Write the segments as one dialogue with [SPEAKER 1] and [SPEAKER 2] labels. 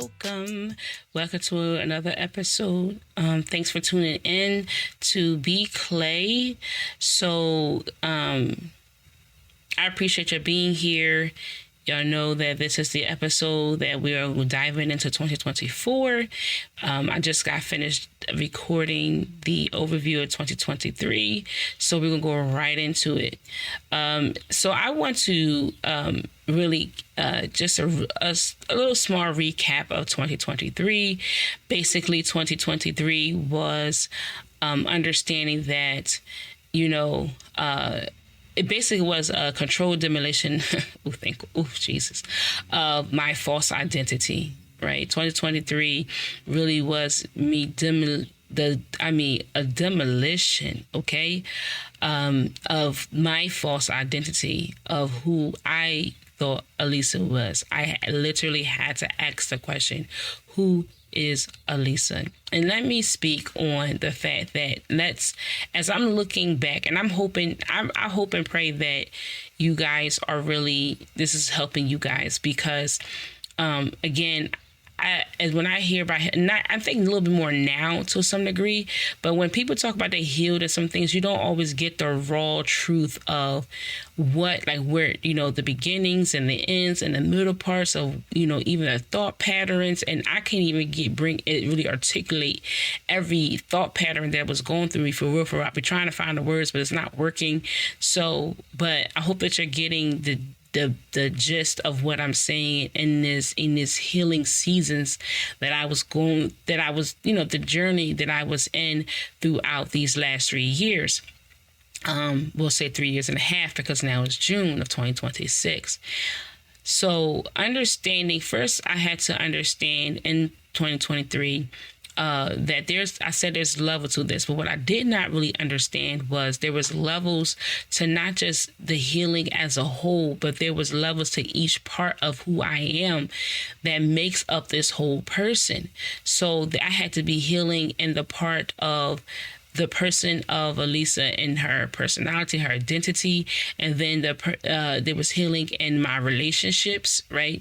[SPEAKER 1] welcome. Welcome to another episode. Thanks for tuning in to Be Clay. So, I appreciate you being here. Y'all know that this is the episode that we are diving into 2024. I just got finished recording the overview of 2023, so we're going to go right into it. So I want to really just a little small recap of 2023. Basically, 2023 was understanding that, it basically was a controlled demolition of my false identity, right? 2023 really was me a demolition, okay, of my false identity of who I thought Elisa was. I literally had to ask the question, who is Elisa? And let me speak on the fact that as I'm looking back, and I hope and pray that you guys are really, this is helping you guys, because again, when I hear about, I'm thinking a little bit more now to some degree, but when people talk about they healed and some things, you don't always get the raw truth of what, like where, the beginnings and the ends and the middle parts of, even the thought patterns. And I can't even really articulate every thought pattern that was going through me for real. I've been trying to find the words, but it's not working. So, but I hope that you're getting the gist of what I'm saying in this healing seasons that I was the journey that I was in throughout these last 3 years. We'll say 3 years and a half, because now it's June of 2026. So understanding, first I had to understand in 2023 that there's level to this, but what I did not really understand was there was levels to not just the healing as a whole, but there was levels to each part of who I am that makes up this whole person. So I had to be healing in the part of the person of Elisa and her personality, her identity, and then there was healing in my relationships, right?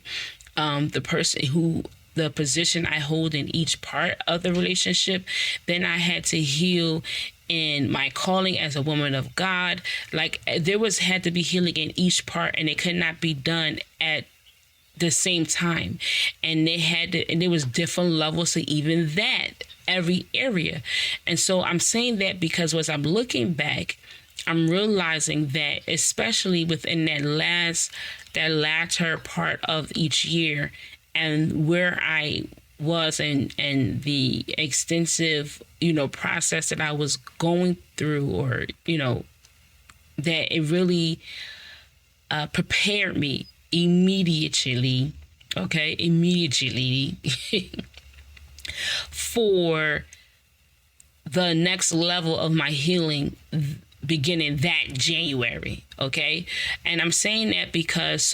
[SPEAKER 1] The position I hold in each part of the relationship. Then I had to heal in my calling as a woman of God. Like had to be healing in each part, and it could not be done at the same time. And there was different levels to even that, every area. And so I'm saying that because as I'm looking back, I'm realizing that especially within that latter part of each year, and where I was and the extensive, process that I was going through, or, that it really prepared me immediately for the next level of my healing beginning that January, okay? And I'm saying that because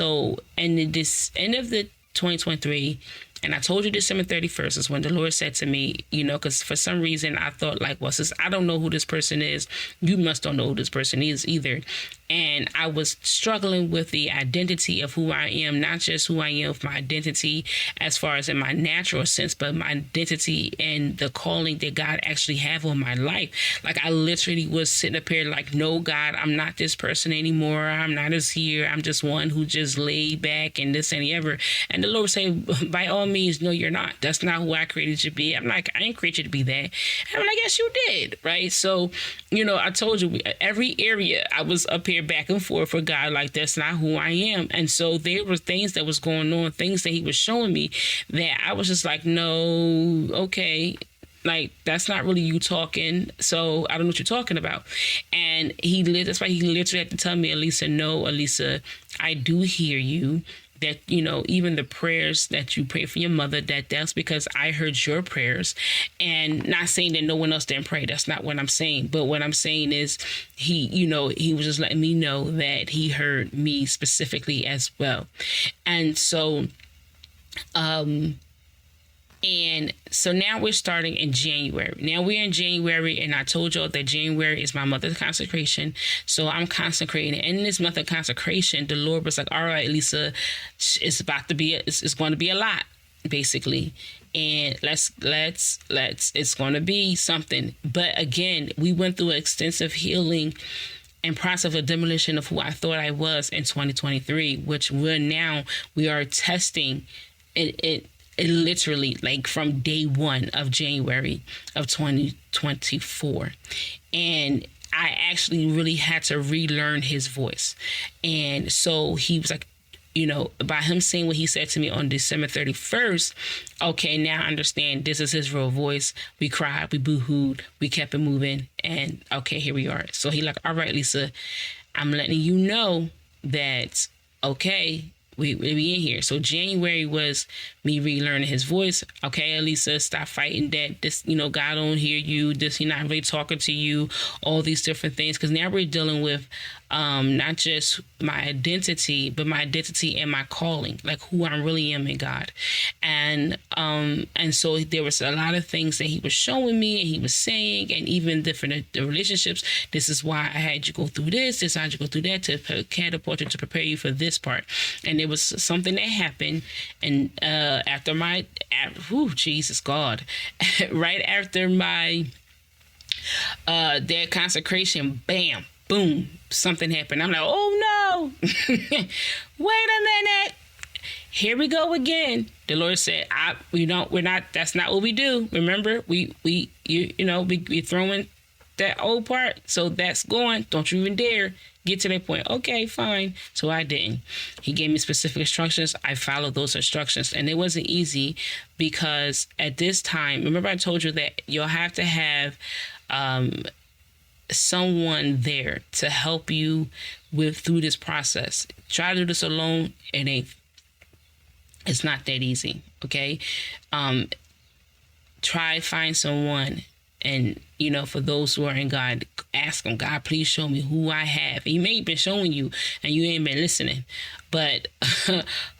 [SPEAKER 1] in this end of the 2023, and I told you December 31st is when the Lord said to me, because for some reason I thought since I don't know who this person is, you must don't know who this person is either. And I was struggling with the identity of who I am, not just who I am with my identity as far as in my natural sense, but my identity and the calling that God actually have on my life. Like I literally was sitting up here like, no, God, I'm not this person anymore. I'm not as here. I'm just one who just laid back and this and the other. And the Lord would say, by all means, no, you're not. That's not who I created you to be. I'm like, I didn't create you to be that. And I'm like, yes, you did. Right. So, I told you every area I was up here back and forth for God, like that's not who I am. And so there were things that was going on, things that he was showing me that I was just like, no, okay, like that's not really you talking. So I don't know what you're talking about. And that's why he literally had to tell me, Elisa, I do hear you. That, even the prayers that you pray for your mother, that's because I heard your prayers. And not saying that no one else didn't pray. That's not what I'm saying. But what I'm saying is he was just letting me know that he heard me specifically as well. And so, And so now we're starting in January. Now we're in January, and I told y'all that January is my mother's consecration. So I'm consecrating. And in this month of consecration, the Lord was like, all right, Lisa, it's going to be a lot. basically. And let's it's going to be something. But again, we went through an extensive healing and process of demolition of who I thought I was in 2023, which we are testing it literally, like from day one of January of 2024. And I actually really had to relearn his voice. And so he was like, by him saying what he said to me on December 31st, okay, now I understand this is his real voice. We cried, we boo-hooed, we kept it moving, and okay, here we are. So he like, all right, Lisa, I'm letting you know that, okay, we in here. So January was me relearning his voice. Okay, Elisa, stop fighting that. This, God don't hear you. This, He's not really talking to you. All these different things. Because now we're dealing with not just my identity, but my identity and my calling, like who I really am in God. And so there was a lot of things that he was showing me and he was saying, and even the relationships. This is why I had you go through this. This I had you go through that to catapult you, to prepare you for this part. And it was something that happened, and after my, Jesus God, right after my their consecration, bam, boom, something happened. I'm like, oh no, wait a minute. Here we go again. The Lord said, that's not what we do. Remember, we throwing that old part. So that's going. Don't you even dare get to that point. Okay, fine. So I didn't. He gave me specific instructions. I followed those instructions. And it wasn't easy because at this time, remember I told you that you'll have to have someone there to help you through this process. Try to do this alone. It's not that easy. Okay. Find someone. And, for those who are in God, ask him, God, please show me who I have. He may have been showing you and you ain't been listening, but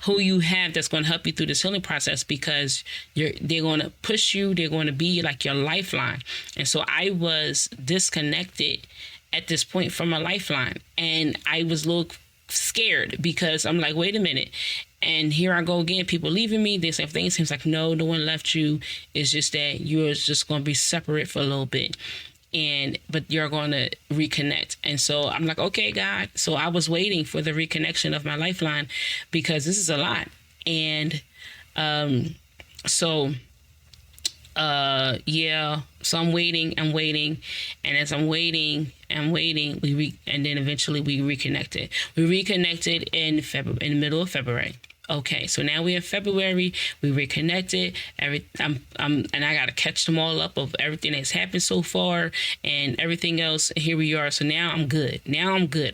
[SPEAKER 1] who you have that's going to help you through this healing process, because they're going to push you. They're going to be like your lifeline. And so I was disconnected at this point from a lifeline, and I was a little scared because I'm like, wait a minute. And here I go again, people leaving me. They say things. Seems like, no one left you. It's just that you're just going to be separate for a little bit. But you're going to reconnect. And so I'm like, okay, God. So I was waiting for the reconnection of my lifeline because this is a lot. And so I'm waiting. And as I'm waiting, and then eventually we reconnected. We reconnected in the middle of February. Okay, so now we're in February. We reconnected. And I gotta catch them all up of everything that's happened so far and everything else. Here we are. So now I'm good.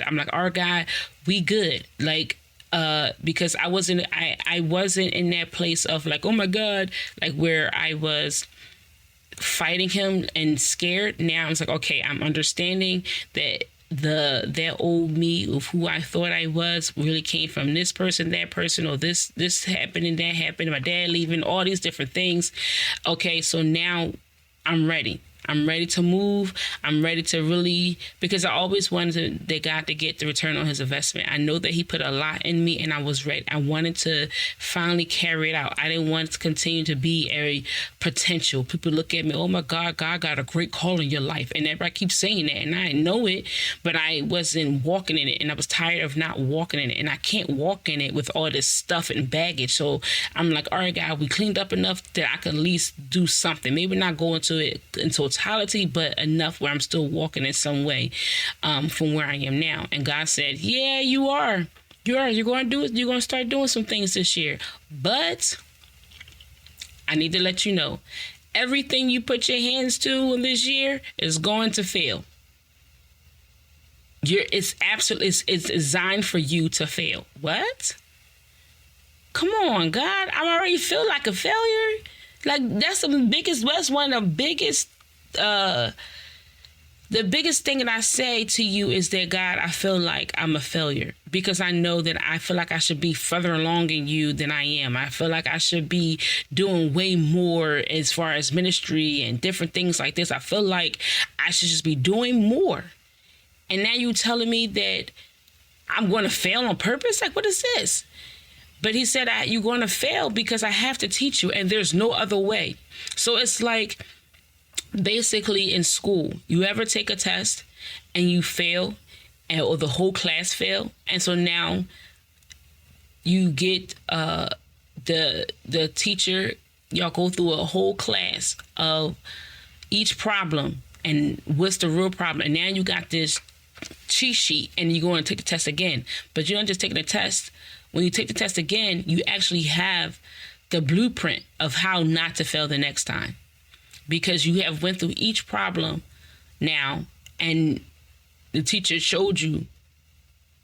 [SPEAKER 1] I'm like, our God, we good. Like, because I wasn't in that place of like, oh my God, like where I was fighting him and scared. Now it's like, okay, I'm understanding that that old me of who I thought I was really came from this person, that person, or this happened and that happened, my dad leaving, all these different things. Okay, so now I'm ready. I'm ready to move. I'm ready to really, because I always wanted that God to get the return on his investment. I know that he put a lot in me and I was ready. I wanted to finally carry it out. I didn't want to continue to be a potential. People look at me, oh my God, God got a great call in your life. And everybody keeps saying that. And I know it, but I wasn't walking in it. And I was tired of not walking in it. And I can't walk in it with all this stuff and baggage. So I'm like, all right, God, we cleaned up enough that I can at least do something. Maybe not go into it until totality, but enough where I'm still walking in some way from where I am now. And God said, yeah, you are. You're going to do it. You're going to start doing some things this year. But I need to let you know, everything you put your hands to this year is going to fail. It's designed for you to fail. What? Come on, God. I already feel like a failure. Like that's one of the biggest the biggest thing that I say to you is that, God, I feel like I'm a failure because I know that I feel like I should be further along in you than I am. I feel like I should be doing way more as far as ministry and different things like this. I feel like I should just be doing more. And now you telling me that I'm going to fail on purpose? Like, what is this? But he said, you're going to fail because I have to teach you and there's no other way. So it's like basically in school, you ever take a test and you fail or the whole class fail. And so now you get the teacher, y'all go through a whole class of each problem and what's the real problem. And now you got this cheat sheet and you go and take the test again. But you don't just take the test. When you take the test again, you actually have the blueprint of how not to fail the next time, because you have went through each problem now and the teacher showed you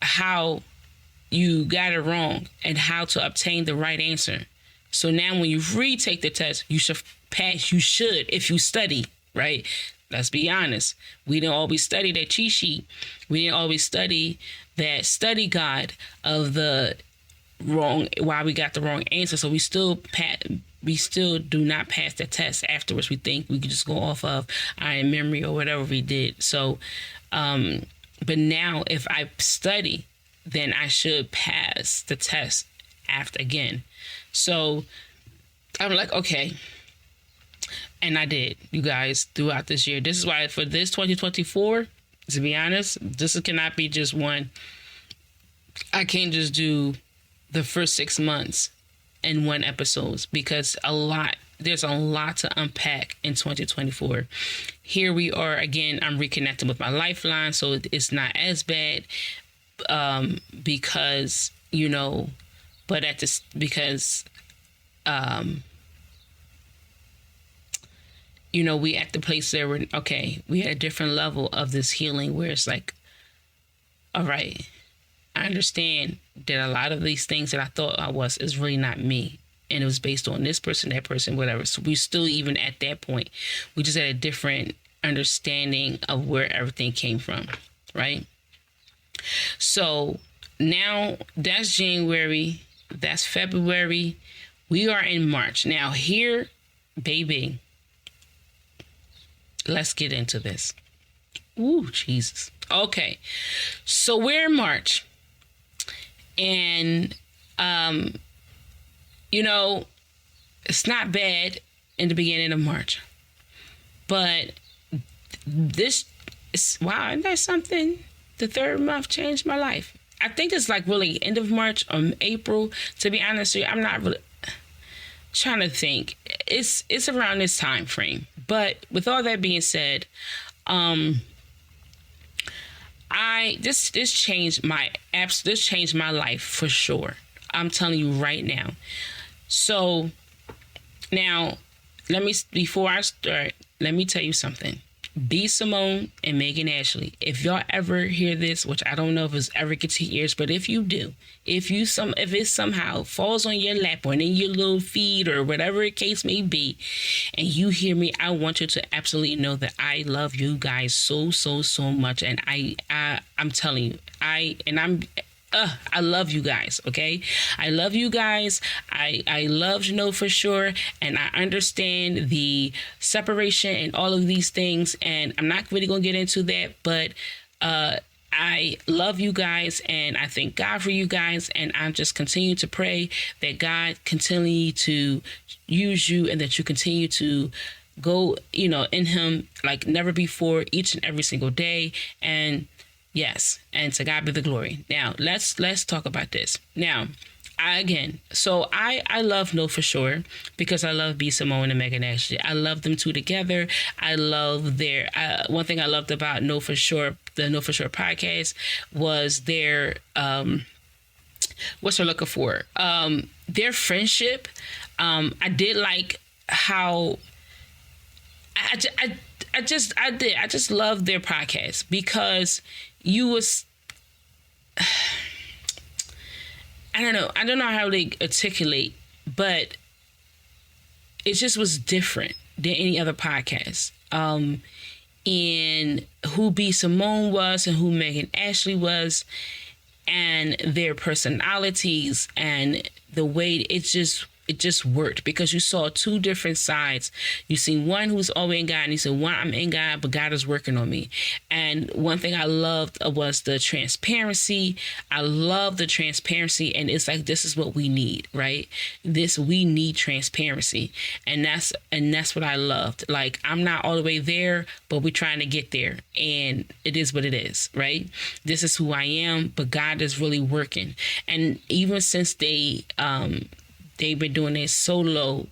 [SPEAKER 1] how you got it wrong and how to obtain the right answer. So now when you retake the test, you should pass. You should, if you study, right? Let's be honest. We didn't always study that cheat sheet. We didn't always study that study guide of the wrong, why we got the wrong answer. So we still do not pass the test afterwards. We think we could just go off of our memory or whatever we did. So, but now if I study, then I should pass the test after again. So I'm like, okay. And I did, you guys, throughout this year. This is why for this 2024, to be honest, this cannot be just one. I can't just do the first 6 months in one episode, because there's a lot to unpack in 2024. Here we are again. I'm reconnecting with my lifeline, so it's not as bad, because but at this because we at the place there where we at a different level of this healing where it's like, all right, I understand that a lot of these things that I thought I was is really not me. And it was based on this person, that person, whatever. So we still even at that point. We just had a different understanding of where everything came from, right? So now that's January. That's February. We are in March. Now here, baby, let's get into this. Ooh, Jesus. Okay. So we're in March. And, it's not bad in the beginning of March. But this is, wow, isn't that something? The third month changed my life. I think it's like really end of March or April. To be honest with you, I'm not really trying to think. It's around this time frame. But with all that being said, this changed my life for sure. I'm telling you right now. So now before I start, let me tell you something. Be Simone and Megan Ashley. If y'all ever hear this, which I don't know if it's ever gets to your ears, but if you do, if it somehow falls on your lap or in your little feed or whatever the case may be, and you hear me, I want you to absolutely know that I love you guys so much, and I'm telling you, I love you guys, okay? I love you guys. I love for sure. And I understand the separation and all of these things. And I'm not really going to get into that. But I love you guys. And I thank God for you guys. And I'm just continuing to pray that God continue to use you and that you continue to go, in him like never before, each and every single day. And yes, and to God be the glory. Now, let's talk about this. Now, I love Know For Sure because I love B. Simone and Megan Ashley. I love them two together. I love their, one thing I loved about Know For Sure, the Know For Sure podcast was their, what's her looking for? Their friendship. I did like how, I just love their podcast because I don't know how they articulate, but it just was different than any other podcast. In who B. Simone was and who Megan Ashley was, and their personalities and the way it just it just worked because you saw two different sides. You seen one who's always in God, and you said, one, I'm in God, but God is working on me. And one thing I loved was the transparency. I love the transparency, and it's like, this is what we need, right? We need transparency, and that's what I loved. Like, I'm not all the way there, but we're trying to get there, and it is what it is, right? This is who I am, but God is really working. And even since they've been doing their solo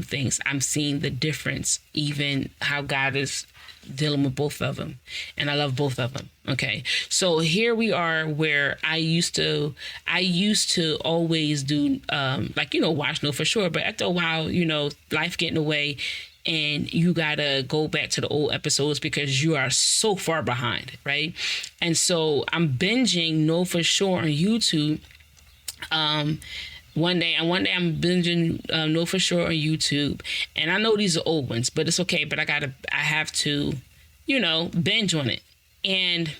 [SPEAKER 1] things, I'm seeing the difference, even how God is dealing with both of them. And I love both of them. Okay. So here we are where I used to always do, watch No For Sure. But after a while, life getting away, and you gotta go back to the old episodes because you are so far behind, right? And so I'm binging No For Sure on YouTube. One day I'm binging No For Sure on YouTube, and I know these are old ones, but it's okay. But I have to, binge on it. And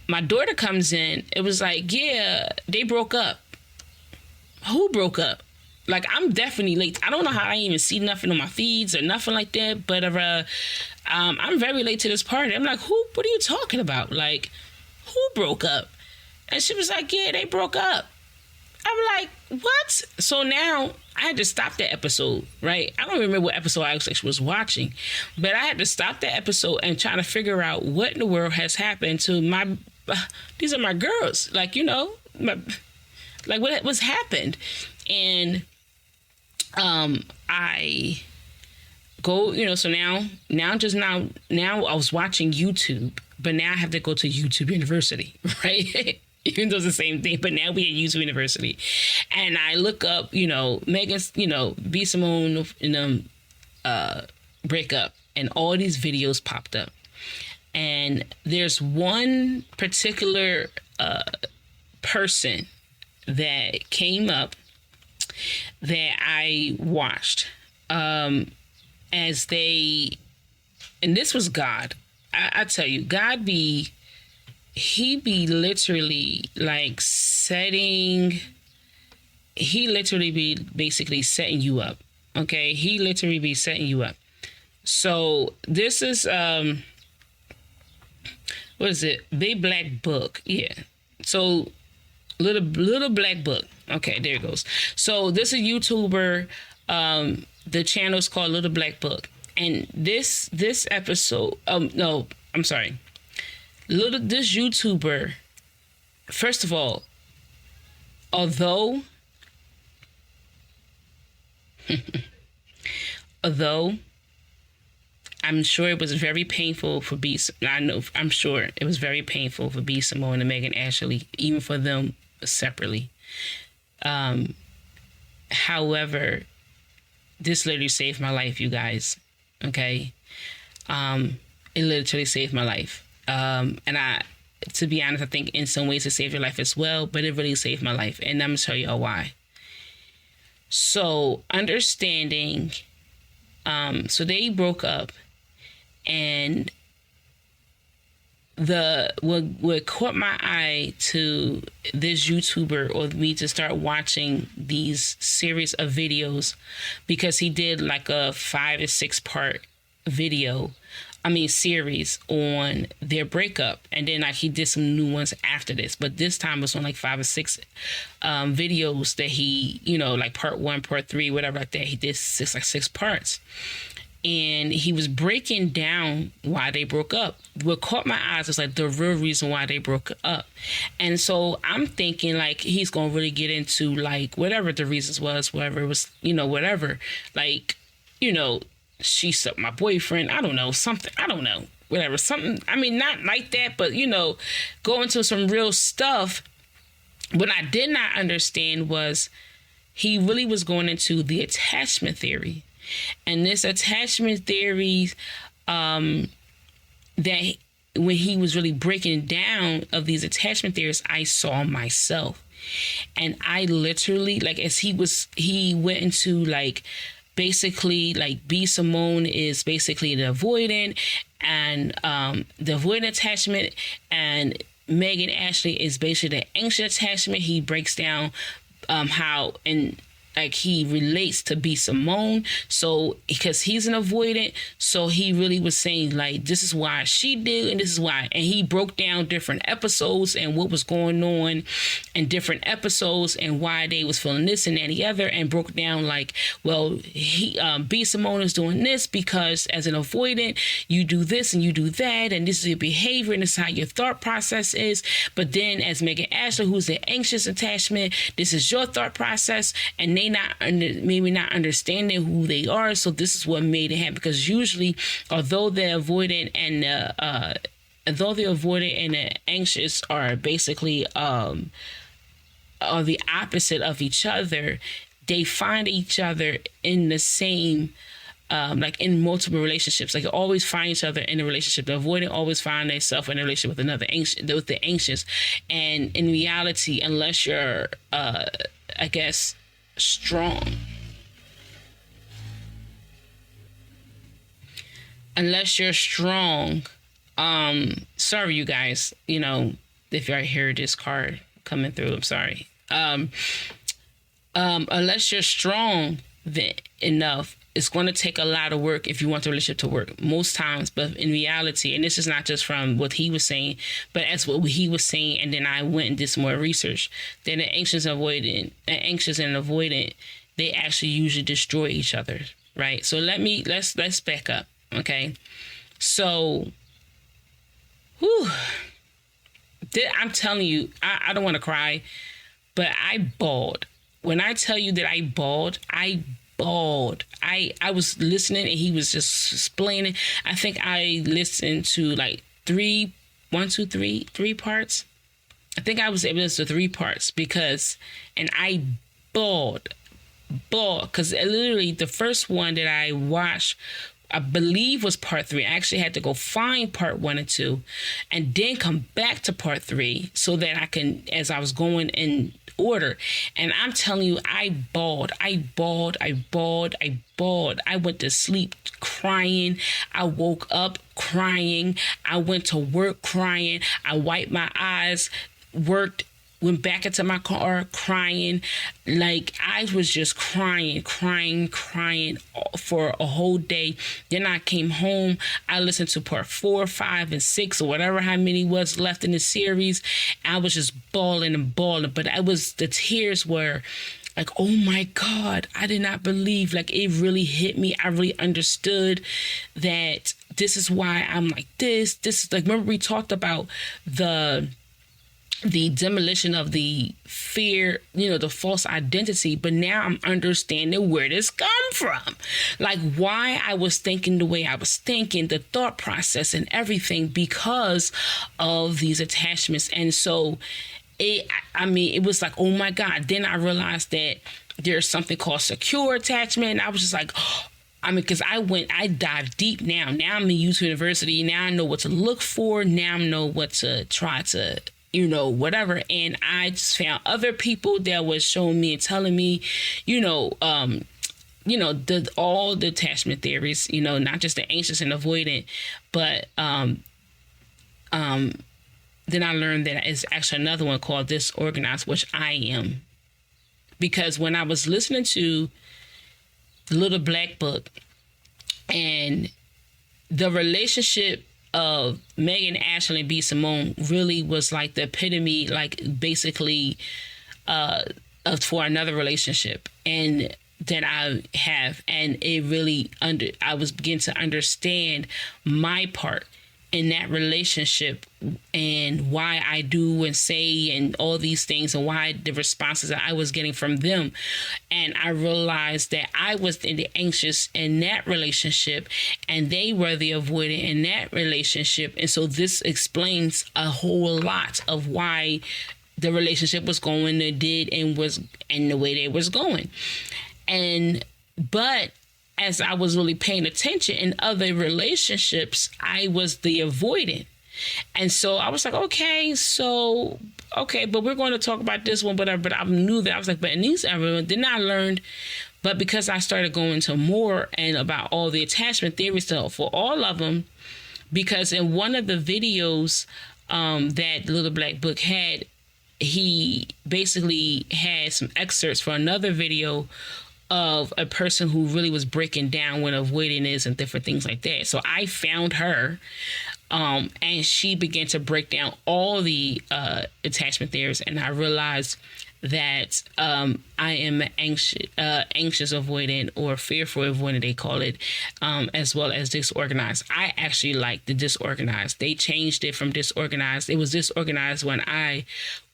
[SPEAKER 1] my daughter comes in. It was like, yeah, they broke up. Who broke up? Like, I'm definitely late. I don't know how I even see nothing on my feeds or nothing like that. But I'm very late to this party. I'm like, what are you talking about? Like, who broke up? And she was like, yeah, they broke up. I'm like, what? So now I had to stop that episode, right? I don't remember what episode I actually was watching, but I had to stop that episode and try to figure out what in the world has happened to these are my girls. Like, what's happened? And I go, so now I was watching YouTube, but now I have to go to YouTube University, right? Even though it's the same thing, but now we at YouTube University. And I look up, Megan's, B. Simone and breakup, and all these videos popped up. And there's one particular person that came up that I watched as they, and this was God. I tell you, God he be literally like he literally be basically setting you up. Okay. He literally be setting you up. So this is, what is it? Big Black Book. Yeah. So little Black Book. Okay. There it goes. So this is a YouTuber. The channel is called Little Black Book. And this episode, no, I'm sorry. This YouTuber, first of all, although I'm sure it was very painful for I'm sure it was very painful for B. Simone and Megan Ashley, even for them separately. However, this literally saved my life, you guys. Okay. It literally saved my life. And to be honest, I think in some ways it saved your life as well, but it really saved my life. And I'm going to tell y'all why. So understanding, so they broke up, and what caught my eye to this YouTuber, or me to start watching these series of videos, because he did like a 5 or 6 part series on their breakup, and then like he did some new ones after this, but this time it was on like 5 or 6 videos that he, like part 1, part 3, whatever like that. He did 6 parts, and he was breaking down why they broke up. What caught my eyes was like the real reason why they broke up. And so I'm thinking like he's gonna really get into like whatever the reasons was, whatever it was, whatever, like, she sucked my boyfriend. I don't know, something. I don't know, whatever. Something. I mean, not like that, but, go into some real stuff. What I did not understand was he really was going into the attachment theory. And this attachment theory, that when he was really breaking down of these attachment theories, I saw myself. And I literally, like, as he went into like, basically like B. Simone is basically the avoidant, and the avoidant attachment, and Megan Ashley is basically the anxious attachment. He breaks down how and like he relates to B. Simone. So because he's an avoidant, so he really was saying like, this is why she did and this is why. And he broke down different episodes and what was going on in different episodes and why they was feeling this and that and the other, and broke down like, well, he B. Simone is doing this because as an avoidant, you do this and you do that, and this is your behavior and this is how your thought process is. But then as Megan Ashley, who's the anxious attachment, this is your thought process, and they maybe not understanding who they are. So this is what made it happen, because usually, although the avoidant and the anxious are basically are the opposite of each other, they find each other in the same like in multiple relationships. Like always find each other in a relationship. The avoidant always find themselves in a relationship with the anxious. And in reality, unless you're I guess strong, sorry you guys, if I hear this car coming through, I'm sorry. Unless you're strong enough, it's going to take a lot of work if you want the relationship to work most times. But in reality, and this is not just from what he was saying, but as what he was saying, and then I went and did some more research, then the anxious and avoidant, they actually usually destroy each other, right? So let's back up, okay? So, I'm telling you, I don't want to cry, but I bawled. When I tell you that I bawled. I was listening and he was just explaining. I think I listened to like three parts. I think I was able to listen to 3 parts and I bawled because literally the first one that I watched, I believe, was part 3. I actually had to go find part 1 and 2 and then come back to part 3 so that I can, as I was going in order. And I'm telling you, I bawled. I went to sleep crying. I woke up crying. I went to work crying. I wiped my eyes, went back into my car crying. Like I was just crying for a whole day. Then I came home. I listened to part 4, 5, and 6 or whatever how many was left in the series. I was just bawling. But the tears were like, oh my God, I did not believe, like it really hit me. I really understood that this is why I'm like this. This is like, remember we talked about the demolition of the fear, the false identity. But now I'm understanding where this come from. Like why I was thinking the way I was thinking, the thought process and everything because of these attachments. And so it was like, oh my God. Then I realized that there's something called secure attachment. And I was just like, because I dive deep now. Now I'm in youth university. Now I know what to look for. Now I know what to try to whatever. And I just found other people that was showing me and telling me, all the attachment theories, not just the anxious and avoidant, but then I learned that it's actually another one called disorganized, which I am. Because when I was listening to the Little Black Book and the relationship of Megan Ashley and B. Simone really was like the epitome, like basically for another relationship and that I have. And it really I was beginning to understand my part in that relationship and why I do and say and all these things and why the responses that I was getting from them. And I realized that I was in the anxious in that relationship and they were the avoidant in that relationship. And so this explains a whole lot of why the relationship was going it did and was and the way they was going. But as I was really paying attention in other relationships, I was the avoidant. And so I was like, okay, but we're going to talk about this one, but I knew that I was like, but in these everyone, then I learned, but because I started going into more and about all the attachment theories for all of them, because in one of the videos that Little Black Book had, he basically had some excerpts for another video of a person who really was breaking down what avoiding is and different things like that. So I found her, and she began to break down all the attachment theories, and I realized that I am anxious avoidant, or fearful avoidant, they call it, as well as disorganized. I actually like the disorganized. They changed it from disorganized. It was disorganized when I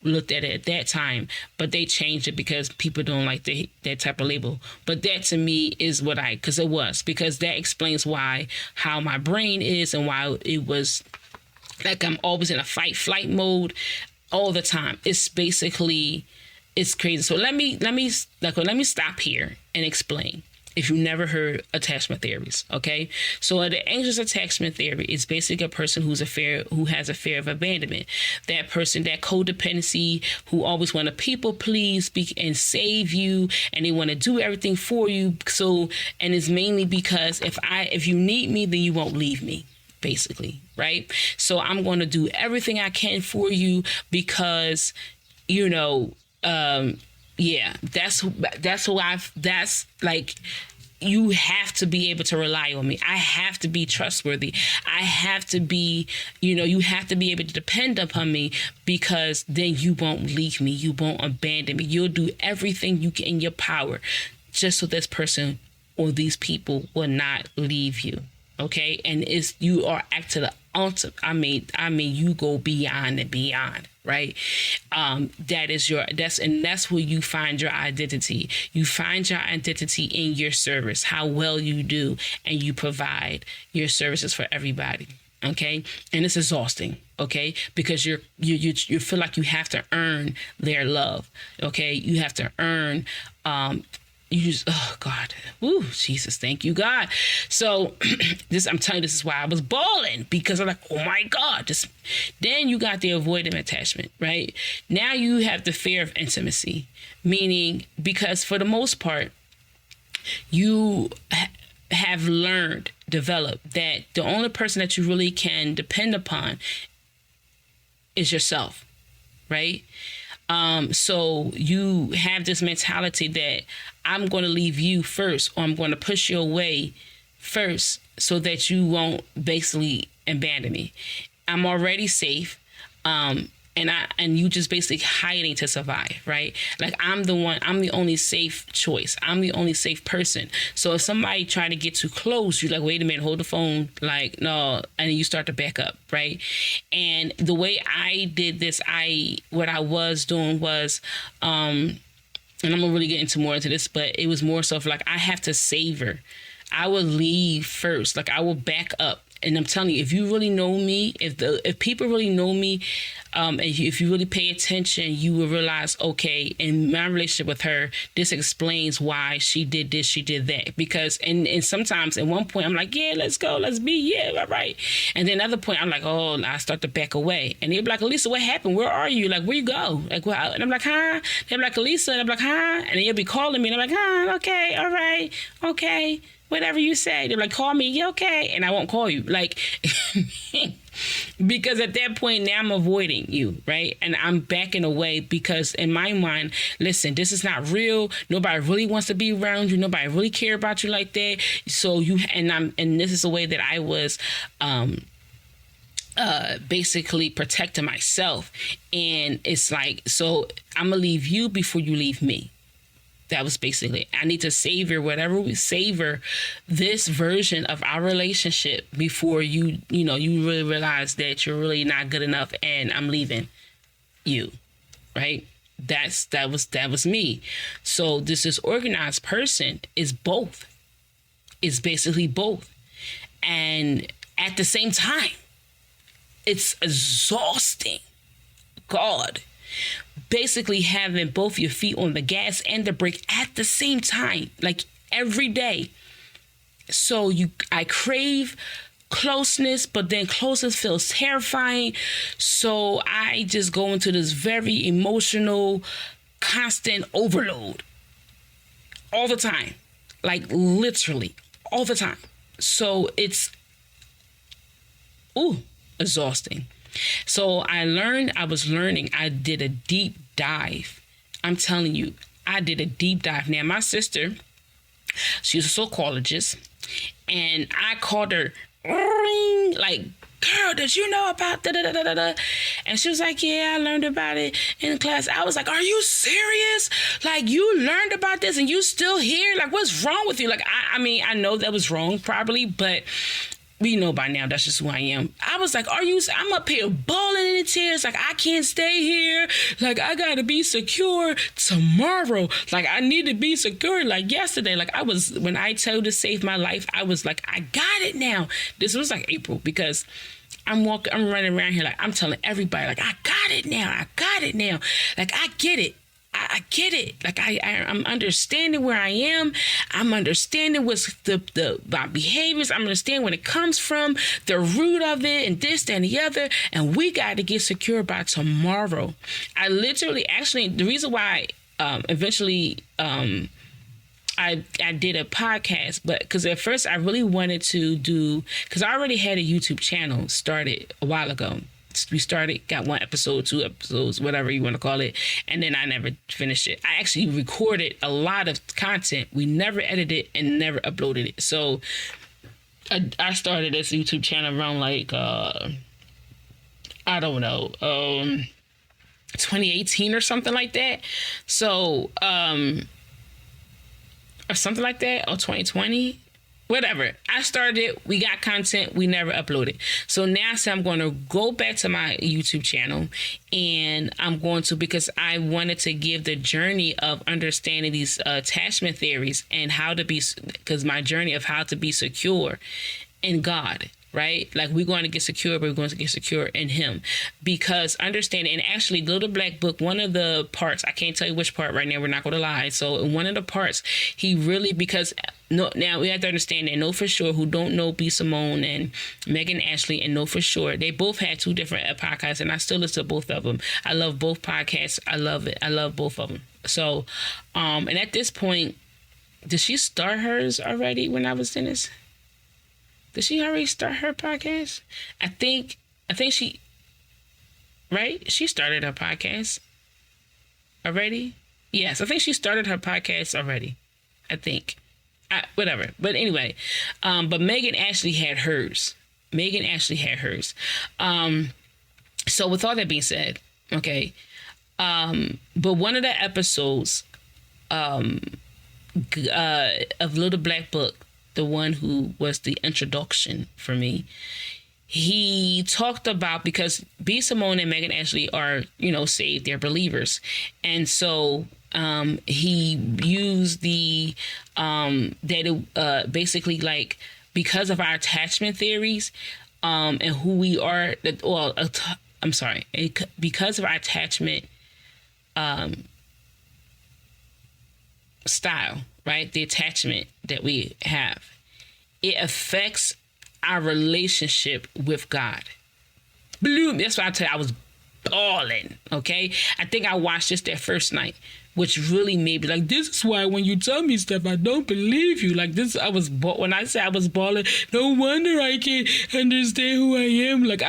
[SPEAKER 1] looked at it at that time, but they changed it because people don't like that type of label. But that to me is because that explains how my brain is, and why it was like I'm always in a fight-flight mode all the time. It's basically, it's crazy. So let me stop here and explain, if you've never heard attachment theories, okay? So the anxious attachment theory is basically a person who has a fear of abandonment. That person, that codependency, who always want to people please and save you, and they want to do everything for you. So, and it's mainly because if you need me, then you won't leave me, basically, right? So I'm going to do everything I can for you because, that's like, you have to be able to rely on me. I have to be trustworthy. I have to be, you have to be able to depend upon me, because then you won't leave me. You won't abandon me. You'll do everything you can in your power just so this person or these people will not leave you. Okay. And you are act to the ultimate. I mean, you go beyond and beyond. Right. That's where you find your identity. You find your identity in your service, how well you do, and you provide your services for everybody. Okay. And it's exhausting. Okay. Because you feel like you have to earn their love. Okay. You have to earn, oh God, ooh, Jesus, thank you, God. So I'm telling you, this is why I was bawling, because I'm like, oh my God. Then you got the avoidant attachment, right? Now you have the fear of intimacy, meaning because for the most part, you have developed that the only person that you really can depend upon is yourself, right? So you have this mentality that I'm going to leave you first, or I'm going to push you away first so that you won't basically abandon me. I'm already safe. And you just basically hiding to survive, right? Like I'm the only safe choice. I'm the only safe person. So if somebody try to get too close, you're like, wait a minute, hold the phone. Like, no. And then you start to back up, right? And the way I did this, what I was doing was, and I'm gonna really get into this, but it was more so like I have to savor. I will leave first. Like I will back up. And I'm telling you, if you really know me, if people really know me, and if you really pay attention, you will realize, okay, in my relationship with her, this explains why she did this, she did that. Because, and sometimes at one point, I'm like, yeah, let's go, let's be, yeah, all right. And then another point, I'm like, oh, I start to back away. And they'll be like, Elisa, what happened? Where are you? Like, where you go? Like, well, and I'm like, huh? They're like, Elisa, and I'm like, huh? And then you'll be calling me, and I'm like, huh, okay, all right, okay. Whatever you say, they're like, call me, yeah, okay, and I won't call you, like, because at that point now I'm avoiding you, right? And I'm backing away because in my mind, listen, this is not real. Nobody really wants to be around you. Nobody really care about you like that. So and this is the way that I was, basically protecting myself, and it's like, so I'm gonna leave you before you leave me. That was basically, I need to savor this version of our relationship before you really realize that you're really not good enough and I'm leaving you, right? That was me. So this disorganized person is both. It's basically both. And at the same time, it's exhausting. God. Basically having both your feet on the gas and the brake at the same time, like every day. So I crave closeness, but then closeness feels terrifying. So I just go into this very emotional, constant overload all the time, like literally all the time. So it's exhausting. So I was learning. I did a deep dive. I'm telling you, I did a deep dive. Now, my sister, she was a psychologist, and I called her, like, girl, did you know about da da da da da? And she was like, yeah, I learned about it in class. I was like, are you serious? Like, you learned about this and you still here? Like, what's wrong with you? Like, I mean, I know that was wrong probably, but we know by now that's just who I am. I was like, I'm up here bawling in tears. Like, I can't stay here. Like, I gotta be secure tomorrow. Like, I need to be secure like yesterday. Like, when I tell you to save my life, I was like, I got it now. This was like April, because I'm running around here. Like, I'm telling everybody, like, I got it now. I got it now. Like, I get it. I get it. Like, I'm understanding where I am. I'm understanding what's my behaviors. I'm understanding where it comes from, the root of it, and this, that, and the other. And we got to get secure by tomorrow. I literally, actually, the reason why eventually I did a podcast, but because at first I really wanted to do, because I already had a YouTube channel started a while ago. We got 1 episode, 2 episodes, whatever you want to call it. And then I never finished it. I actually recorded a lot of content. We never edited and never uploaded it. So I started this YouTube channel around like, I don't know, 2018 or something like that. So, or something like that, or 2020. Whatever. I started it. We got content. We never uploaded. So now I'm going to go back to my YouTube channel, and I'm going to, because I wanted to give the journey of understanding these attachment theories and how to be, because my journey of how to be secure in God. Right? Like, we're going to get secure, but we're going to get secure in Him. Because understanding, and actually, Little Black Book, one of the parts, I can't tell you which part right now, we're not going to lie. So in one of the parts, he really, because now we have to understand that Know For Sure, who don't know B. Simone and Megan Ashley, and Know For Sure, they both had 2 different podcasts, and I still listen to both of them. I love both podcasts. I love it. I love both of them. So, and at this point, did she start hers already when I was in this? Did she already start her podcast? I think she, right? She started her podcast already. Yes, I think she started her podcast already. I think. Whatever. But anyway, but Megan Ashley had hers. So with all that being said, okay, but one of the episodes of Little Black Book, the one who was the introduction for me, he talked about, because B. Simone and Megan Ashley are, saved, they're believers. And so he used the, basically, like, because of our attachment theories and who we are, because of our attachment style, right? The attachment that we have, it affects our relationship with God. Bloom. That's why I tell you, I was bawling. Okay. I think I watched this that first night, which really made me like, this is why when you tell me stuff, I don't believe you. Like this, when I say I was bawling, no wonder I can't understand who I am. Like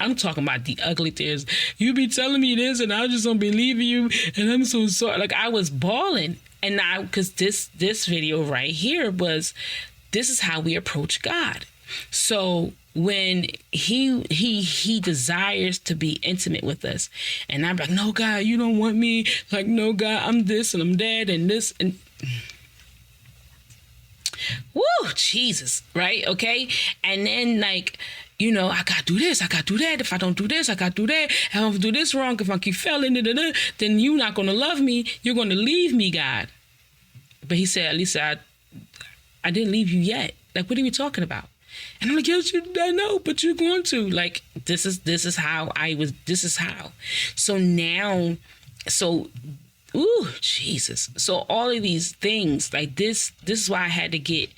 [SPEAKER 1] I'm talking about the ugly tears. You be telling me this and I just don't believe you. And I'm so sorry. Like, I was bawling. And now, because this video right here this is how we approach God. So when he desires to be intimate with us, and I'm like, no, God, you don't want me. Like, no, God, I'm this and I'm that and this and... Woo, Jesus, right? Okay. And then, like, I got to do this, I got to do that. If I don't do this, I got to do that. If I don't do this wrong, if I keep failing, then you're not going to love me. You're going to leave me, God. But he said, Lisa, I didn't leave you yet. Like, what are you talking about? And I'm like, yes, I know, but you're going to. Like, this is how. So now, ooh, Jesus. So all of these things, like this is why I had to get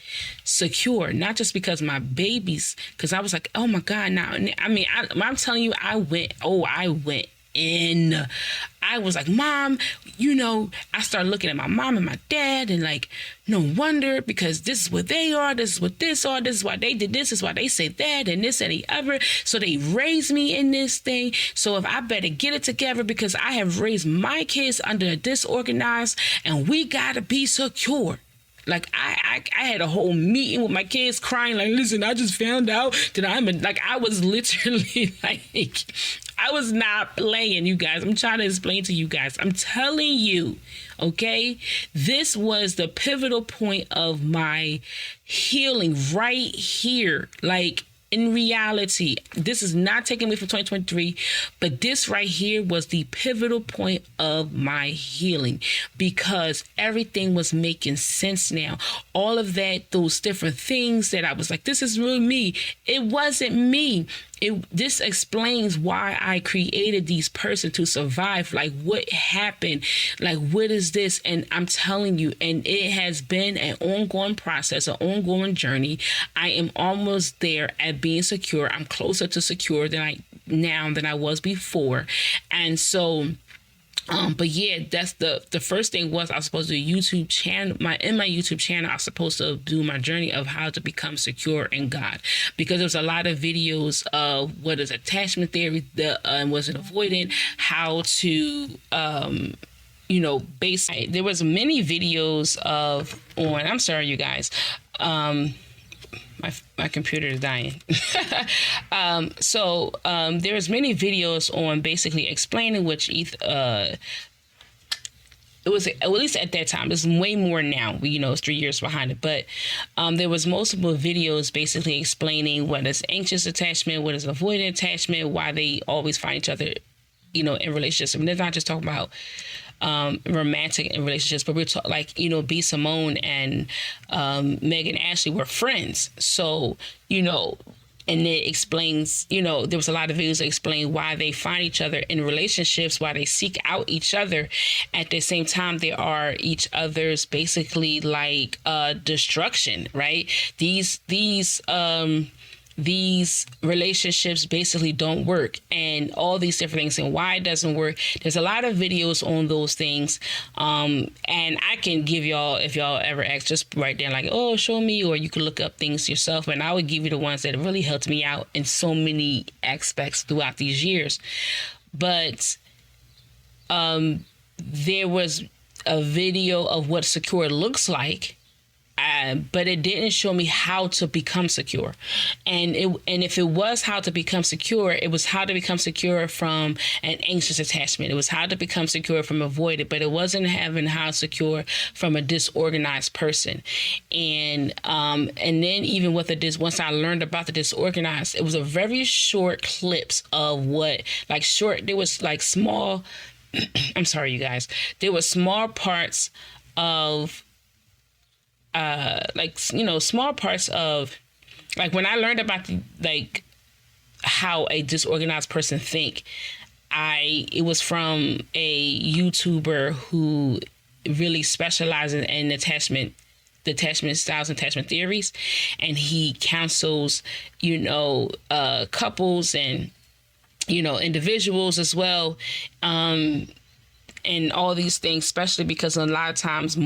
[SPEAKER 1] secure, not just because my babies, because I was like, oh my God, now, I mean, I'm telling you, I went in. I was like, Mom, I started looking at my mom and my dad and like, no wonder, because this is what they are, this is what this are, this is why they did this is why they say that, and this and the other. So they raised me in this thing. So if I better get it together, because I have raised my kids under disorganized, and we gotta be secure. Like I had a whole meeting with my kids crying, like, listen, I just found out that I was literally like, I was not playing, you guys. I'm trying to explain to you guys. I'm telling you, okay? This was the pivotal point of my healing right here. Like, in reality, this is not taking away from 2023, but this right here was the pivotal point of my healing, because everything was making sense now. All of that, those different things that I was like, this is really me. It wasn't me. This explains why I created these persons to survive. Like, what happened? Like, what is this? And I'm telling you, and it has been an ongoing process, an ongoing journey. I am almost there at being secure. I'm closer to secure than I was before. And so, but yeah, that's the first thing was I was supposed to do a YouTube channel. In my YouTube channel, I was supposed to do my journey of how to become secure in God, because there's a lot of videos of what is attachment theory, was it avoidant, how to there was many videos I'm sorry, you guys. My computer is dying. There's many videos on basically explaining which it was, at least at that time, it's way more now, it's 3 years behind it, but there was multiple videos basically explaining what is anxious attachment, what is avoidant attachment, why they always find each other, in relationships. I mean, they're not just talking about romantic relationships, but we're talking B. Simone and Megan Ashley were friends. So, and it explains, there was a lot of videos that explain why they find each other in relationships, why they seek out each other. At the same time, they are each other's basically like destruction, right? These relationships basically don't work, and all these different things, and why it doesn't work. There's a lot of videos on those things. And I can give y'all, if y'all ever ask, just right there, like, oh, show me, or you can look up things yourself. And I would give you the ones that really helped me out in so many aspects throughout these years. But there was a video of what secure looks like, but it didn't show me how to become secure. And if it was how to become secure, it was how to become secure from an anxious attachment. It was how to become secure from avoidant, but it wasn't having how secure from a disorganized person. And then even with once I learned about the disorganized, it was a very short clips of there was like small, I'm sorry, you guys, there were small parts of small parts of, like, when I learned about how a disorganized person think, it was from a YouTuber who really specializes in attachment styles and attachment theories, and he counsels couples and individuals as well, and all these things, especially because a lot of times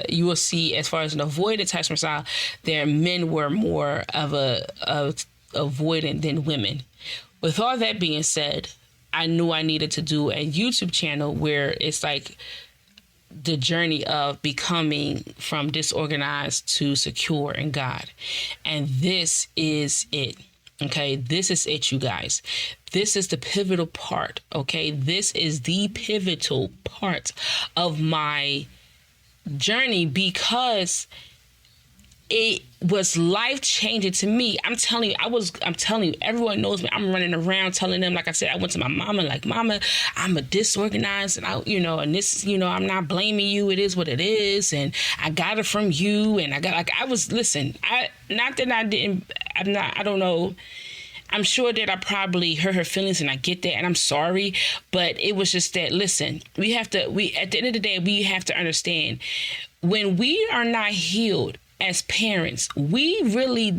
[SPEAKER 1] you will see, as far as an avoidant attachment style, men were more of avoidant than women. With all that being said, I knew I needed to do a YouTube channel where it's like the journey of becoming from disorganized to secure in God. And this is it. Okay, this is it, you guys. This is the pivotal part. Okay, this is the pivotal part of my journey, because it was life-changing to me. I'm telling you, everyone knows me. I'm running around telling them, like I said, I went to my mama, like, Mama, I'm a disorganized, and and this, I'm not blaming you. It is what it is. And I got it from you. And I don't know. I'm sure that I probably hurt her feelings, and I get that, and I'm sorry, but it was just that, listen, at the end of the day, we have to understand, when we are not healed, as parents, we really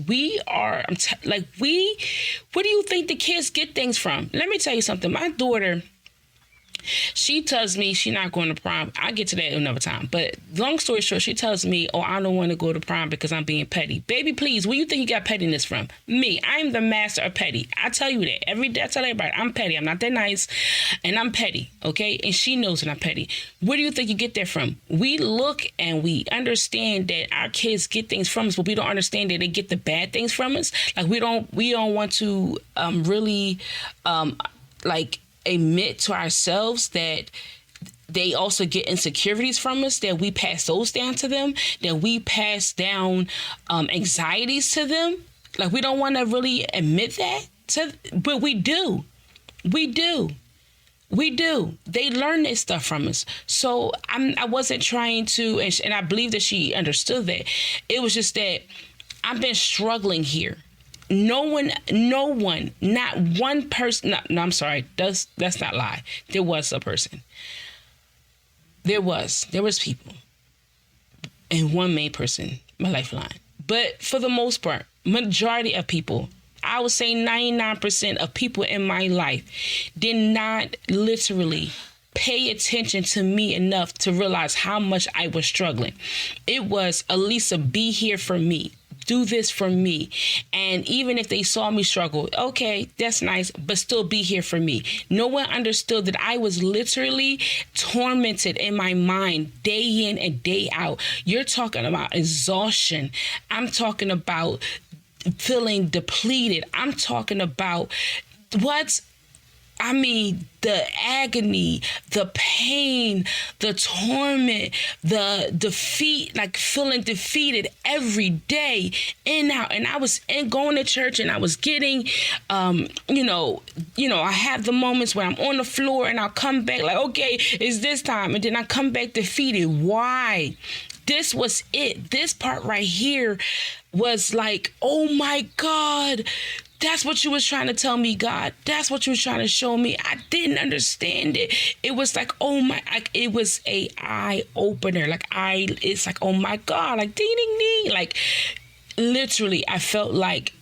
[SPEAKER 1] we are, where do you think the kids get things from? Let me tell you something. My daughter, she tells me she's not going to prom. I'll get to that another time. But long story short, she tells me, oh, I don't want to go to prom because I'm being petty. Baby, please, where you think you got pettiness from? Me. I'm the master of petty. I tell you that. Every day I tell everybody, I'm petty. I'm not that nice. And I'm petty, okay? And she knows that I'm petty. Where do you think you get that from? We look and we understand that our kids get things from us, but we don't understand that they get the bad things from us. Like, we don't want to really admit to ourselves that they also get insecurities from us, that we pass those down to them, that we pass down anxieties to them. Like, we don't want to really admit that, but we do. We do. They learn this stuff from us. So I wasn't trying to, and I believe that she understood that. It was just that I've been struggling here. No one, not one person. No, I'm sorry. That's not lie. There was a person. There was people. And one main person, my lifeline. But for the most part, majority of people, I would say 99% of people in my life did not literally pay attention to me enough to realize how much I was struggling. It was, Elisa, be here for me. Do this for me. And even if they saw me struggle, okay, that's nice, but still be here for me. No one understood that I was literally tormented in my mind day in and day out. You're talking about exhaustion. I'm talking about feeling depleted. I'm talking about the agony, the pain, the torment, the defeat, like feeling defeated every day in and out. And I was going to church and I was getting, I have the moments where I'm on the floor and I'll come back like, okay, it's this time. And then I come back defeated. Why? This was it. This part right here was like, oh my God, that's what you was trying to tell me, God. That's what you was trying to show me. I didn't understand it. It was like, it was a eye opener. It's like, oh my God, like ding, ding, ding. Like literally, I felt like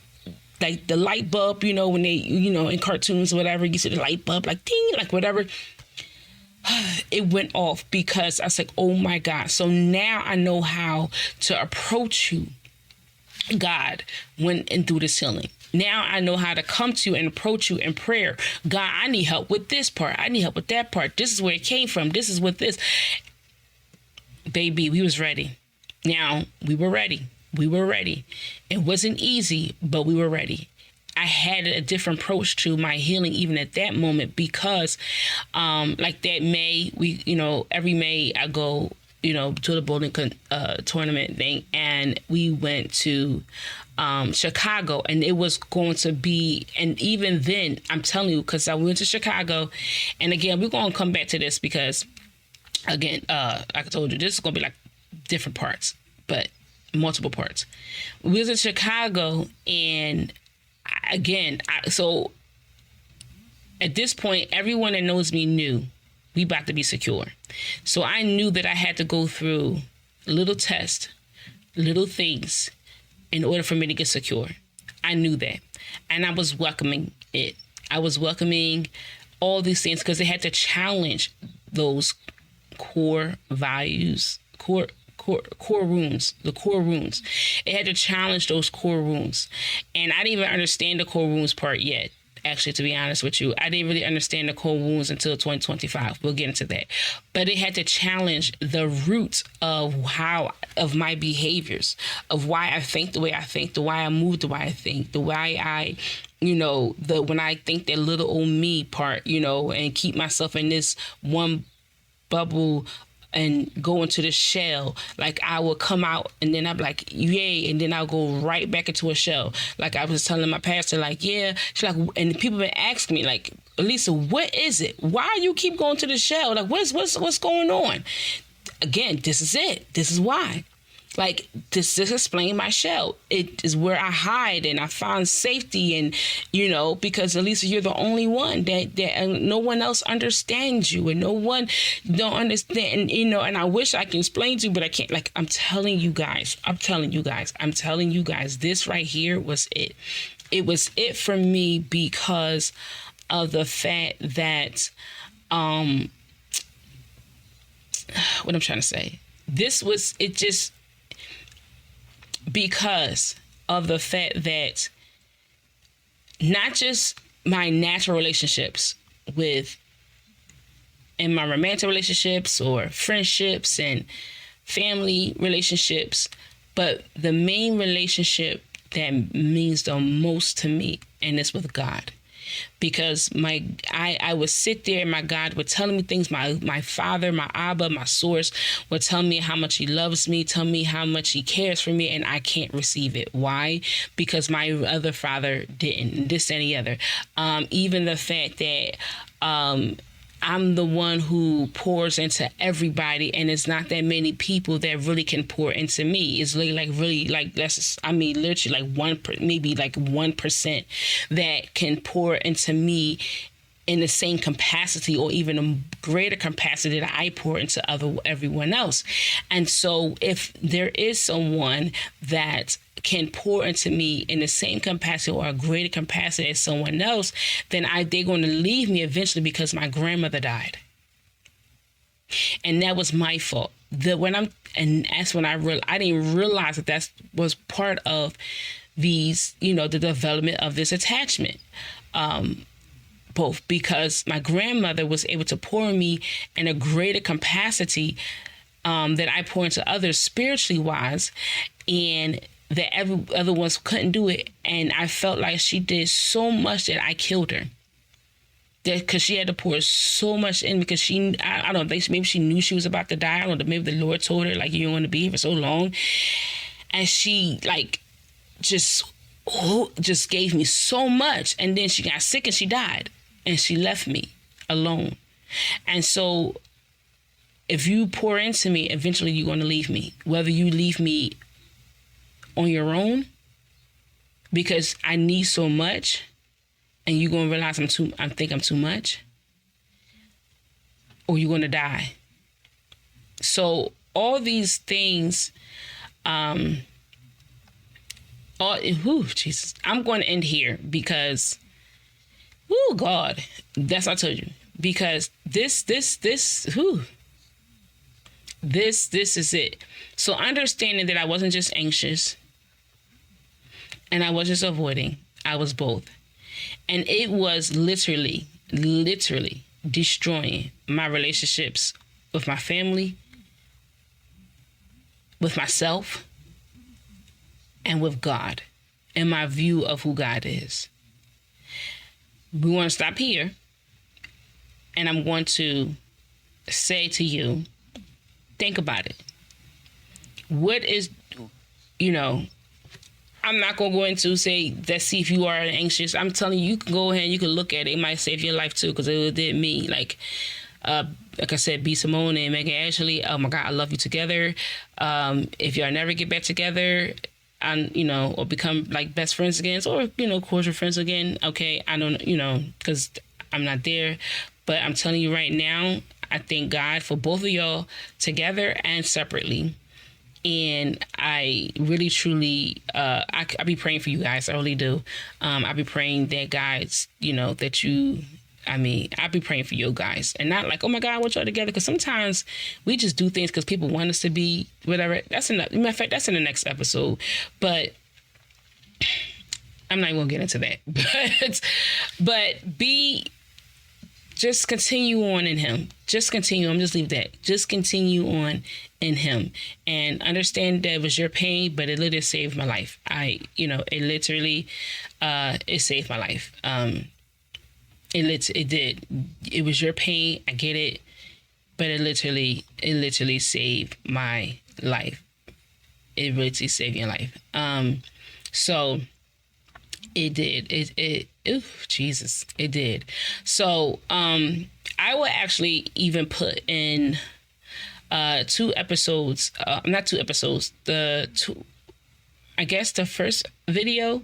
[SPEAKER 1] the light bulb, when they, in cartoons or whatever, you see the light bulb, like ding, like whatever. It went off because I was like, oh my God. So now I know how to approach you, God, and through this healing. Now I know how to come to you and approach you in prayer. God, I need help with this part. I need help with that part. This is where it came from. This is what this. Baby, we was ready. Now, we were ready. It wasn't easy, but we were ready. I had a different approach to my healing even at that moment because like that May, every May I go, to the bowling tournament thing, and we went to Chicago, and it was going to be, and even then, I'm telling you, because I went to Chicago, and again, we're going to come back to this because, again, like I told you, this is going to be like different parts, but multiple parts. We was in Chicago, and so at this point, everyone that knows me knew we about to be secure. So I knew that I had to go through little tests, little things in order for me to get secure. I knew that. And I was welcoming it. I was welcoming all these things because they had to challenge those core values, core wounds, the core wounds. It had to challenge those core wounds. And I didn't even understand the core wounds part yet. Actually, to be honest with you, I didn't really understand the core wounds until 2025. We'll get into that. But it had to challenge the roots of my behaviors, of why I think the way I think, the why I move the way I think, the way I, when I think that little old me part, and keep myself in this one bubble and go into the shell. Like I will come out and then I'm like, yay. And then I'll go right back into a shell. Like I was telling my pastor, like, yeah. She's like, and people been asking me like, Elisa, what is it? Why you keep going to the shell? Like, what's going on? Again, this is it. This is why. Like, this explain my shell. It is where I hide and I find safety, and because at least you're the only one that no one else understands you, and no one don't understand, and I wish I can explain to you, but I can't. Like, I'm telling you guys, this right here was it. It was it for me because of the fact that, what I'm trying to say, this was it just because of the fact that not just my natural relationships in my romantic relationships or friendships and family relationships, but the main relationship that means the most to me, and it's with God. Because I would sit there and my God would tell me things. My Father, my Abba, my source would tell me how much he loves me, tell me how much he cares for me, and I can't receive it. Why? Because my other father didn't. This and the other. Even the fact that I'm the one who pours into everybody, and it's not that many people that really can pour into me. It's literally literally maybe 1% that can pour into me in the same capacity or even a greater capacity that I pour into everyone else. And so if there is someone that can pour into me in the same capacity or a greater capacity as someone else, then they're going to leave me eventually, because my grandmother died. And that was my fault. That's when I didn't realize that was part of the development of this attachment. Both because my grandmother was able to pour me in a greater capacity that I pour into others spiritually wise, and that every other ones couldn't do it. And I felt like she did so much that I killed her. Because she had to pour so much in, because I don't think, maybe she knew she was about to die. I don't know, maybe the Lord told her, like, you're going to be here for so long. And she just gave me so much. And then she got sick and she died. And she left me alone. And so if you pour into me, eventually you're going to leave me. Whether you leave me on your own, because I need so much, and you're going to realize I think I'm too much, or you're going to die. So all these things, Jesus, I'm going to end here because, God, that's what I told you. Because this is it. So understanding that I wasn't just anxious and I wasn't just avoiding, I was both. And it was literally destroying my relationships with my family, with myself, and with God, and my view of who God is. We want to stop here, and I'm going to say to you, think about it. What is, I'm not going to go into say, let's see if you are anxious. I'm telling you, you can go ahead and you can look at it. It might save your life too, because it did me. Like I said, be Simone and Megan Ashley. Oh my God, I love you together. If y'all never get back together, and or become like best friends again, or cordial friends again, okay, I don't because I'm not there, but I'm telling you right now, I thank God for both of y'all together and separately. And I really truly I be praying for you guys. I really do. I be praying that guys, I be praying for you guys, and not like, oh my God, I want y'all together. Because sometimes we just do things because people want us to be whatever. That's matter of fact, that's in the next episode. But I'm not even gonna get into that. But just continue on in Him. Just continue. I'm just leave that. Just continue on in Him, and understand that it was your pain, but it literally saved my life. It literally it saved my life. It did. It was your pain. I get it. But it literally saved my life. It literally saved your life. So it did. Jesus, it did. So I will actually even put in 2 episodes, not 2 episodes, I guess the first video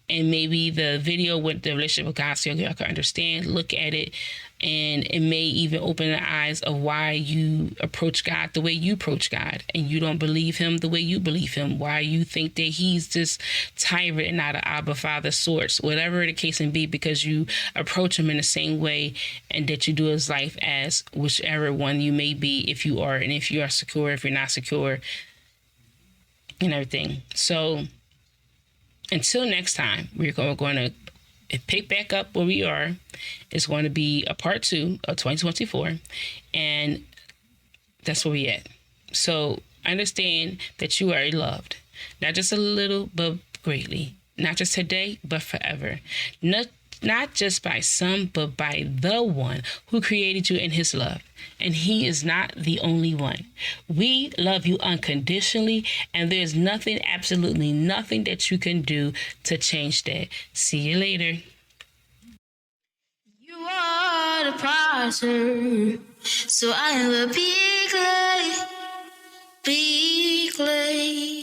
[SPEAKER 1] and maybe the video with the relationship with God, so y'all can understand, look at it, and it may even open the eyes of why you approach God the way you approach God, and you don't believe him the way you believe him, why you think that he's this tyrant and not an Abba Father source, whatever the case may be, because you approach him in the same way and that you do his life as whichever one you may be, if you are, and if you are secure, if you're not secure, and everything. So until next time, we're going to pick back up where we are. It's going to be a part 2 of 2024, and that's where we at. So understand that you are loved, not just a little, but greatly. Not just today, but forever. Not just by some, but by the one who created you in his love. And he is not the only one. We love you unconditionally, and there's nothing, absolutely nothing that you can do to change that. See you later.
[SPEAKER 2] You are the potter, so I am a big clay, big clay.